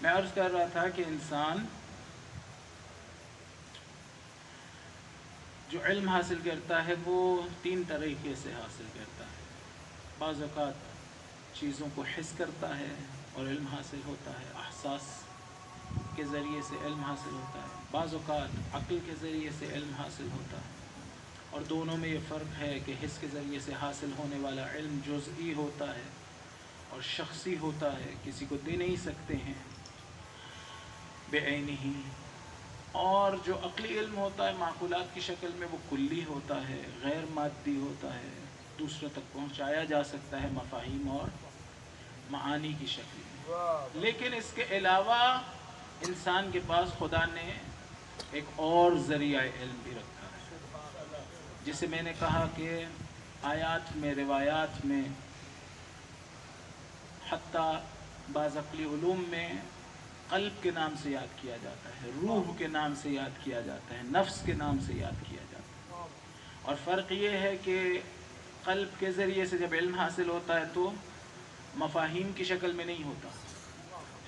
میں عرض کر رہا تھا کہ انسان جو علم حاصل کرتا ہے وہ 3 طریقے سے حاصل کرتا ہے۔ بعض اوقات چیزوں کو حس کرتا ہے اور علم حاصل ہوتا ہے، احساس کے ذریعے سے علم حاصل ہوتا ہے، بعض اوقات عقل کے ذریعے سے علم حاصل ہوتا ہے، اور دونوں میں یہ فرق ہے کہ حس کے ذریعے سے حاصل ہونے والا علم جزئی ہوتا ہے اور شخصی ہوتا ہے، کسی کو دے نہیں سکتے ہیں بعینہ، اور جو عقلی علم ہوتا ہے معقولات کی شکل میں وہ کلی ہوتا ہے، غیر مادی ہوتا ہے، دوسروں تک پہنچایا جا سکتا ہے مفاہیم اور معانی کی شکل میں۔ لیکن اس کے علاوہ انسان کے پاس خدا نے ایک اور ذریعہ علم بھی رکھا ہے، جسے میں نے کہا کہ آیات میں، روایات میں، حتیٰ بعض عقلی علوم میں قلب کے نام سے یاد کیا جاتا ہے، روح کے نام سے یاد کیا جاتا ہے، نفس کے نام سے یاد کیا جاتا ہے۔ اور فرق یہ ہے کہ قلب کے ذریعے سے جب علم حاصل ہوتا ہے تو مفاہیم کی شکل میں نہیں ہوتا،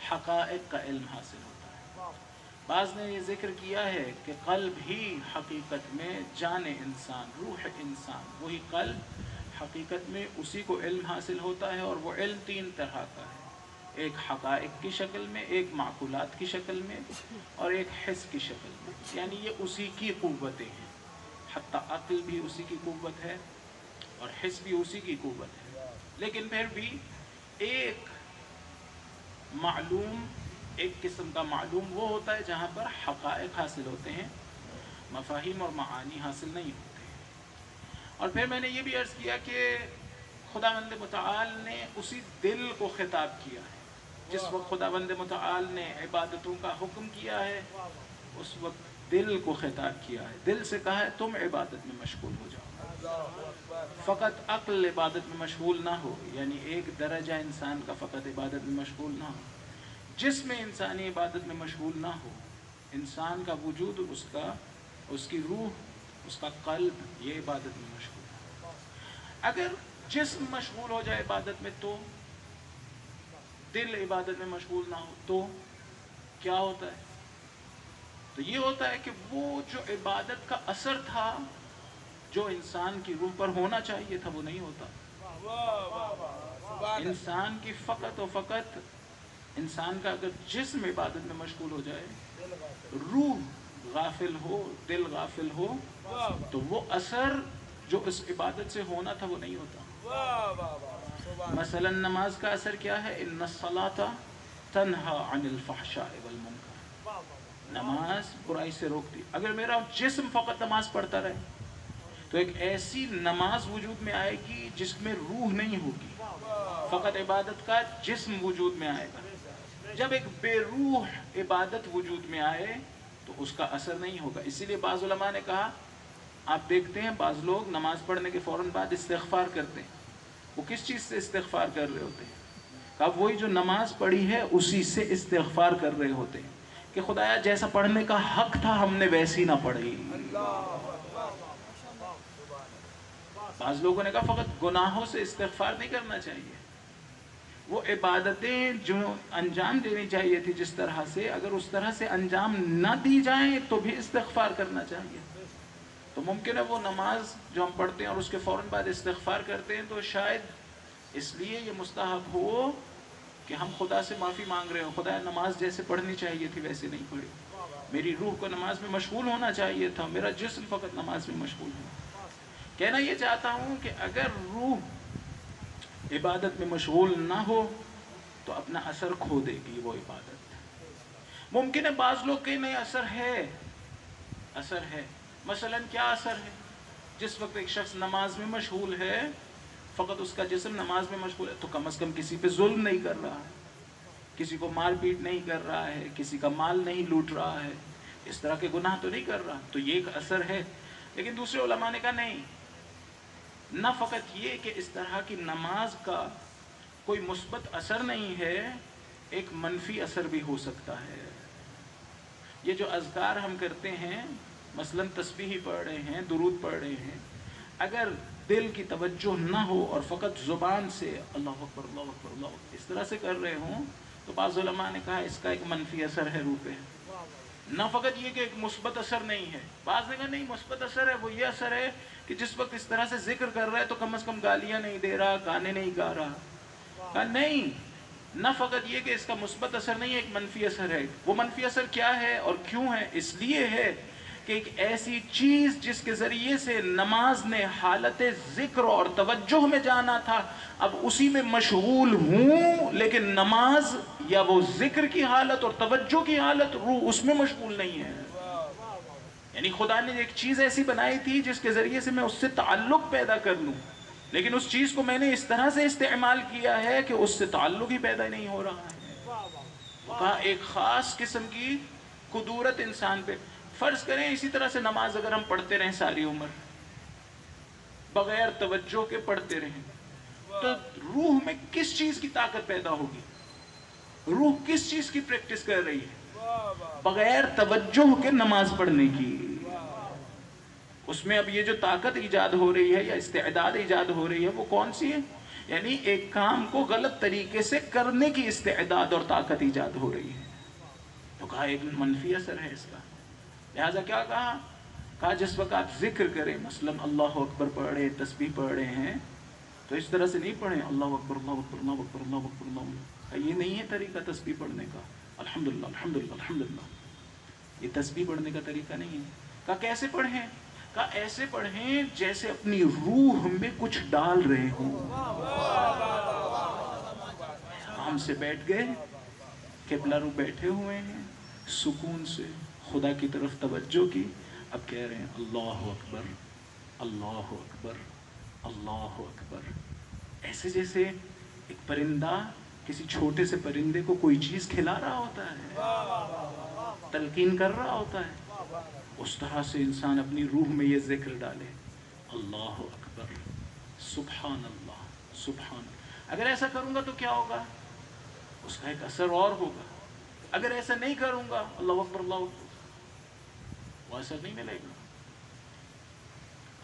حقائق کا علم حاصل ہوتا ہے۔ بعض نے یہ ذکر کیا ہے کہ قلب ہی حقیقت میں جان انسان، روح انسان، وہی قلب حقیقت میں اسی کو علم حاصل ہوتا ہے، اور وہ علم 3 طرح کا ہے، ایک حقائق کی شکل میں، ایک معقولات کی شکل میں، اور ایک حس کی شکل میں، یعنی یہ اسی کی قوتیں ہیں، حتیٰ عقل بھی اسی کی قوت ہے اور حس بھی اسی کی قوت ہے۔ لیکن پھر بھی ایک معلوم، ایک قسم کا معلوم وہ ہوتا ہے جہاں پر حقائق حاصل ہوتے ہیں، مفاہیم اور معانی حاصل نہیں ہوتے ہیں۔ اور پھر میں نے یہ بھی عرض کیا کہ خداوند متعال نے اسی دل کو خطاب کیا ہے، جس وقت خداوند متعال نے عبادتوں کا حکم کیا ہے اس وقت دل کو خطاب کیا ہے، دل سے کہا ہے تم عبادت میں مشغول ہو جاؤ، فقط عقل عبادت میں مشغول نہ ہو، یعنی ایک درجہ انسان کا فقط عبادت میں مشغول نہ ہو، جسم انسانی عبادت میں مشغول نہ ہو، انسان کا وجود، اس کی روح، اس کا قلب یہ عبادت میں مشغول ہے۔ اگر جسم مشغول ہو جائے عبادت میں تو، دل عبادت میں مشغول نہ ہو تو کیا ہوتا ہے؟ تو یہ ہوتا ہے کہ وہ جو عبادت کا اثر تھا جو انسان کی روح پر ہونا چاہیے تھا وہ نہیں ہوتا۔ انسان کی فقط و فقط، انسان کا اگر جسم عبادت میں مشغول ہو جائے، روح غافل ہو، دل غافل ہو، تو وہ اثر جو اس عبادت سے ہونا تھا وہ نہیں ہوتا۔ مثلا نماز کا اثر کیا ہے؟ ان الصلاۃ تنہی عن الفحشاء والمنکر، نماز برائی سے روکتی۔ اگر میرا جسم فقط نماز پڑھتا رہے تو ایک ایسی نماز وجود میں آئے گی جس میں روح نہیں ہوگی، فقط عبادت کا جسم وجود میں آئے گا۔ جب ایک بے روح عبادت وجود میں آئے تو اس کا اثر نہیں ہوگا۔ اسی لیے بعض علماء نے کہا، آپ دیکھتے ہیں بعض لوگ نماز پڑھنے کے فوراً بعد استغفار کرتے ہیں، وہ کس چیز سے استغفار کر رہے ہوتے ہیں؟ کہا وہی جو نماز پڑھی ہے اسی سے استغفار کر رہے ہوتے ہیں کہ خدایا جیسا پڑھنے کا حق تھا ہم نے ویسی نہ پڑھی۔ بعض لوگوں نے کہا فقط گناہوں سے استغفار نہیں کرنا چاہیے، وہ عبادتیں جو انجام دینی چاہیے تھی جس طرح سے، اگر اس طرح سے انجام نہ دی جائیں تو بھی استغفار کرنا چاہیے۔ تو ممکن ہے وہ نماز جو ہم پڑھتے ہیں اور اس کے فوراً بعد استغفار کرتے ہیں تو شاید اس لیے یہ مستحب ہو کہ ہم خدا سے معافی مانگ رہے ہوں، خدا نماز جیسے پڑھنی چاہیے تھی ویسے نہیں پڑھی، میری روح کو نماز میں مشغول ہونا چاہیے تھا، میرا جسم فقط نماز میں مشغول ہو۔ کہنا یہ چاہتا ہوں کہ اگر روح عبادت میں مشغول نہ ہو تو اپنا اثر کھو دے گی وہ عبادت۔ ممکن ہے بعض لوگ کہ نہیں اثر ہے، مثلا کیا اثر ہے؟ جس وقت ایک شخص نماز میں مشغول ہے، فقط اس کا جسم نماز میں مشغول ہے، تو کم از کم کسی پہ ظلم نہیں کر رہا ہے، کسی کو مار پیٹ نہیں کر رہا ہے، کسی کا مال نہیں لوٹ رہا ہے، اس طرح کے گناہ تو نہیں کر رہا، تو یہ ایک اثر ہے۔ لیکن دوسرے علماء نے کہا نہیں، نہ فقط یہ کہ اس طرح کی نماز کا کوئی مثبت اثر نہیں ہے، ایک منفی اثر بھی ہو سکتا ہے۔ یہ جو اذکار ہم کرتے ہیں، مثلا تسبیح پڑھ رہے ہیں، درود پڑھ رہے ہیں، اگر دل کی توجہ نہ ہو اور فقط زبان سے اللہ اکبر اللہ اکبر اللہ اکبر اس طرح سے کر رہے ہوں تو بعض علماء نے کہا اس کا ایک منفی اثر ہے روح پہ، نہ فقط یہ کہ ایک مثبت اثر نہیں ہے. بعض نے کہا نہیں مثبت اثر ہے، وہ یہ اثر ہے کہ جس وقت اس طرح سے ذکر کر رہا ہے تو کم از کم گالیاں نہیں دے رہا، گانے نہیں گا رہا. کہا نہیں، نہ فقط یہ کہ اس کا مثبت اثر نہیں ہے، ایک منفی اثر ہے. وہ منفی اثر کیا ہے اور کیوں ہے؟ اس لیے ہے کہ ایک ایسی چیز جس کے ذریعے سے نماز نے حالت ذکر اور توجہ میں جانا تھا، اب اسی میں مشغول ہوں، لیکن نماز یا وہ ذکر کی حالت اور توجہ کی حالت روح اس میں مشغول نہیں ہے. یعنی خدا نے ایک چیز ایسی بنائی تھی جس کے ذریعے سے میں اس سے تعلق پیدا کر لوں، لیکن اس چیز کو میں نے اس طرح سے استعمال کیا ہے کہ اس سے تعلق ہی پیدا نہیں ہو رہا ہے. کہا ایک خاص قسم کی قدورت انسان پہ. فرض کریں اسی طرح سے نماز اگر ہم پڑھتے رہیں ساری عمر بغیر توجہ کے پڑھتے رہیں تو روح میں کس چیز کی طاقت پیدا ہوگی؟ روح کس چیز کی پریکٹس کر رہی ہے؟ بغیر توجہ کے نماز پڑھنے کی. اس میں اب یہ جو طاقت ایجاد ہو رہی ہے یا استعداد ایجاد ہو رہی ہے وہ کون سی ہے؟ یعنی ایک کام کو غلط طریقے سے کرنے کی استعداد اور طاقت ایجاد ہو رہی ہے. تو کہا ایک منفی اثر ہے اس کا. لہٰذا کیا کہا جس وقت آپ ذکر کریں، مثلا اللہ اکبر پڑھ رہے، تسبیح پڑھ رہے ہیں، تو اس طرح سے نہیں پڑھیں اللہ اکبر اللہ اکبر اللہ اکبر اللہ اکبر اللہ اکبر. یہ نہیں ہے طریقہ تسبیح پڑھنے کا. الحمدللہ الحمدللہ الحمدللہ، یہ تسبیح پڑھنے کا طریقہ نہیں ہے. کہا کیسے پڑھیں؟ کہا ایسے پڑھیں جیسے اپنی روح میں کچھ ڈال رہے ہوں. آرام سے بیٹھ گئے، قبلہ رو بیٹھے ہوئے ہیں، سکون سے خدا کی طرف توجہ کی. اب کہہ رہے ہیں اللہ اکبر اللہ اکبر اللہ اکبر. ایسے جیسے ایک پرندہ کسی چھوٹے سے پرندے کو کوئی چیز کھلا رہا ہوتا ہے، تلقین کر رہا ہوتا ہے، اس طرح سے انسان اپنی روح میں یہ ذکر ڈالے اللہ اکبر سبحان اللہ سبحان. اگر ایسا کروں گا تو کیا ہوگا؟ اس کا ایک اثر اور ہوگا. اگر ایسا نہیں کروں گا اللہ اکبر اللہ اکبر، وہ اثر نہیں ملے گا.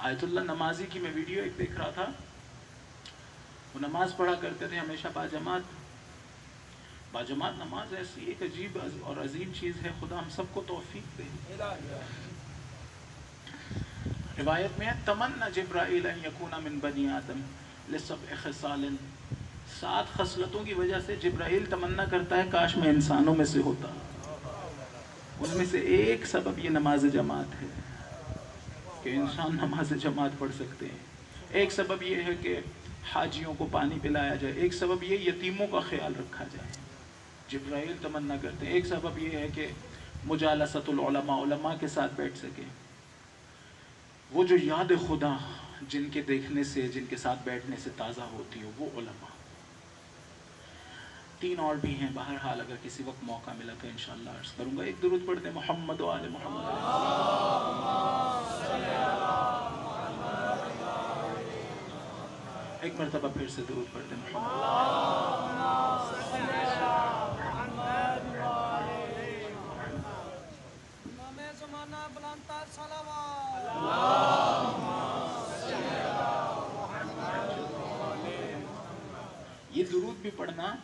آیت اللہ نمازی کی میں ویڈیو ایک دیکھ رہا تھا. وہ نماز پڑھا کرتے تھے ہمیشہ باجماعت. باجماعت نماز ایسی ایک عجیب اور عظیم چیز ہے، خدا ہم سب کو توفیق دے. روایت میں ہے تمنا جبرائیل ان یکون من بنی آدم لسبع خصال. 7 خصلتوں کی وجہ سے جبرائیل تمنا کرتا ہے کاش میں انسانوں میں سے ہوتا. ان میں سے ایک سبب یہ نماز جماعت ہے کہ انسان نماز جماعت پڑھ سکتے ہیں. ایک سبب یہ ہے کہ حاجیوں کو پانی پلایا جائے. ایک سبب یہ یتیموں کا خیال رکھا جائے. جبرائیل تمنا کرتے ہیں. ایک سبب یہ ہے کہ مجالست العلماء، علماء کے ساتھ بیٹھ سکے. وہ جو یاد خدا جن کے دیکھنے سے، جن کے ساتھ بیٹھنے سے تازہ ہوتی ہو، وہ علماء. 3 اور بھی ہیں، بہرحال اگر کسی وقت موقع ملا تو انشاءاللہ عرض کروں گا. ایک درود پڑھتے ہیں محمد و آل محمد. ایک مرتبہ پھر سے درود پڑھتے ہیں محمد. یہ درود بھی پڑھنا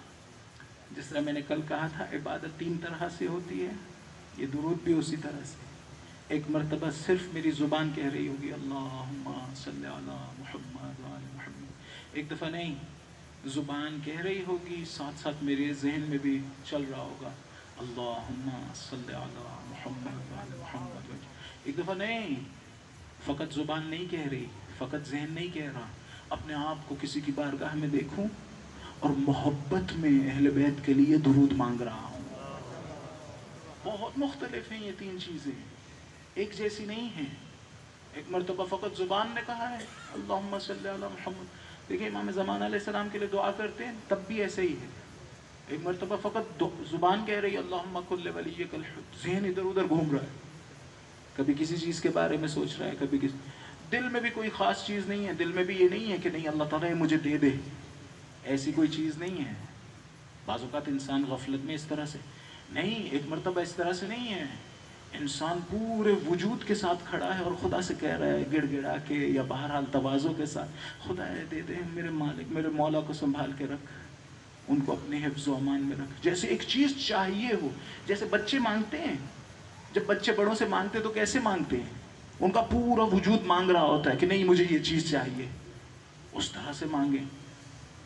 جس طرح میں نے کل کہا تھا عبادت 3 طرح سے ہوتی ہے، یہ درود بھی اسی طرح سے. ایک مرتبہ صرف میری زبان کہہ رہی ہوگی اللہم صلی علی محمد و آل محمد. ایک دفعہ نہیں، زبان کہہ رہی ہوگی، ساتھ ساتھ میرے ذہن میں بھی چل رہا ہوگا اللہم صلی علی محمد و آل محمد. ایک دفعہ نہیں، فقط زبان نہیں کہہ رہی، فقط ذہن نہیں کہہ رہا، اپنے آپ کو کسی کی بارگاہ میں دیکھوں اور محبت میں اہل بیت کے لیے درود مانگ رہا ہوں. بہت مختلف ہیں یہ 3 چیزیں، ایک جیسی نہیں ہیں. ایک مرتبہ فقط زبان نے کہا ہے اللہم صلی علی محمد. دیکھیں امام زمان علیہ السلام کے لیے دعا کرتے ہیں تب بھی ایسے ہی ہے. ایک مرتبہ فقط زبان کہہ رہی ہے اللہم کل ولیک الحق، ذہن ادھر ادھر گھوم رہا ہے، کبھی کسی چیز کے بارے میں سوچ رہا ہے، کبھی کسی دل میں بھی کوئی خاص چیز نہیں ہے. دل میں بھی یہ نہیں ہے کہ نہیں اللہ تعالیٰ مجھے دے دے، ایسی کوئی چیز نہیں ہے. بعض اوقات انسان غفلت میں اس طرح سے نہیں. ایک مرتبہ اس طرح سے نہیں ہے، انسان پورے وجود کے ساتھ کھڑا ہے اور خدا سے کہہ رہا ہے گڑ گڑا کے یا بہرحال تواضع کے ساتھ خدا دے دے، میرے مالک میرے مولا کو سنبھال کے رکھ. ان کو اپنے حفظ و امان میں رکھ. جیسے ایک چیز چاہیے ہو، جیسے بچے مانگتے ہیں، جب بچے بڑوں سے مانگتے تو کیسے مانگتے ہیں؟ ان کا پورا وجود مانگ رہا ہوتا ہے کہ نہیں مجھے یہ چیز چاہیے. اس طرح سے مانگیں.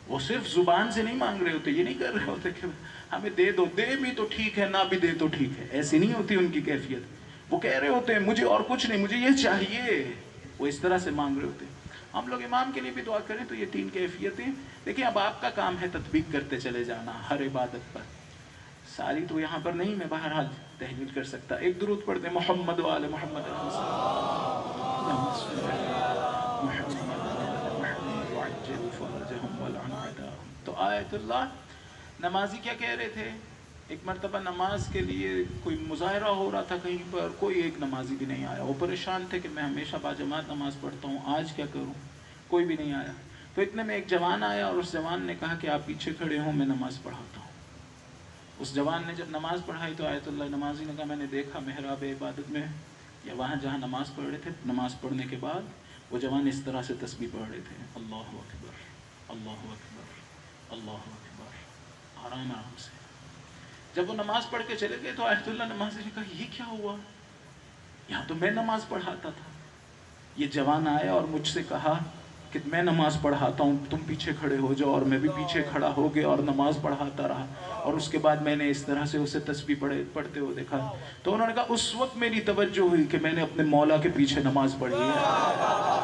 وہ صرف زبان سے نہیں مانگ رہے ہوتے، یہ نہیں کر رہے ہوتے کہ ہمیں دے دو، دے بھی تو ٹھیک ہے، نہ بھی دے تو ٹھیک ہے. ایسی نہیں ہوتی ان کی کیفیت. وہ کہہ رہے ہوتے ہیں مجھے اور کچھ نہیں، مجھے یہ چاہیے. وہ اس طرح سے مانگ رہے ہوتے ہیں. ہم لوگ امام کے لیے بھی دعا کریں تو یہ 3 کیفیتیں. دیکھیں اب آپ کا کام ہے تطبیق کرتے چلے جانا ہر عبادت پر. ساری تو یہاں پر نہیں میں بہرحال تحلیل کر سکتا. ایک درود پڑھ دیں محمد و آل محمد تو آیت اللہ. نمازی کیا کہہ رہے تھے؟ ایک مرتبہ نماز کے لیے کوئی مظاہرہ ہو رہا تھا کہیں پر، کوئی ایک نمازی بھی نہیں آیا. وہ پریشان تھے کہ میں ہمیشہ باجماعت نماز پڑھتا ہوں، آج کیا کروں؟ کوئی بھی نہیں آیا. تو اتنے میں ایک جوان آیا اور اس جوان نے کہا کہ آپ پیچھے کھڑے ہوں، میں نماز پڑھاتا ہوں. اس جوان نے جب نماز پڑھائی تو آیت اللہ نمازی نے کہا میں نے دیکھا محراب عبادت میں یا وہاں جہاں نماز پڑھ رہے تھے، نماز پڑھنے کے بعد وہ جوان اس طرح سے تسبیح پڑھ رہے تھے، اللہ اکبر اللہ اکبر اللہ اکبر، آرام آرام سے. جب وہ نماز پڑھ کے چلے گئے تو آیت اللہ نمازی نے کہا یہ کیا ہوا؟ یہاں تو میں نماز پڑھاتا تھا. یہ جوان آیا اور مجھ سے کہا کہ میں نماز پڑھاتا ہوں، تم پیچھے کھڑے ہو جاؤ. اور میں بھی پیچھے کھڑا ہو گیا اور نماز پڑھاتا رہا. اور اس کے بعد میں نے اس طرح سے اسے تسبیح پڑھتے ہوئے دیکھا. تو انہوں نے کہا اس وقت میری توجہ ہوئی کہ میں نے اپنے مولا کے پیچھے نماز پڑھی ہے.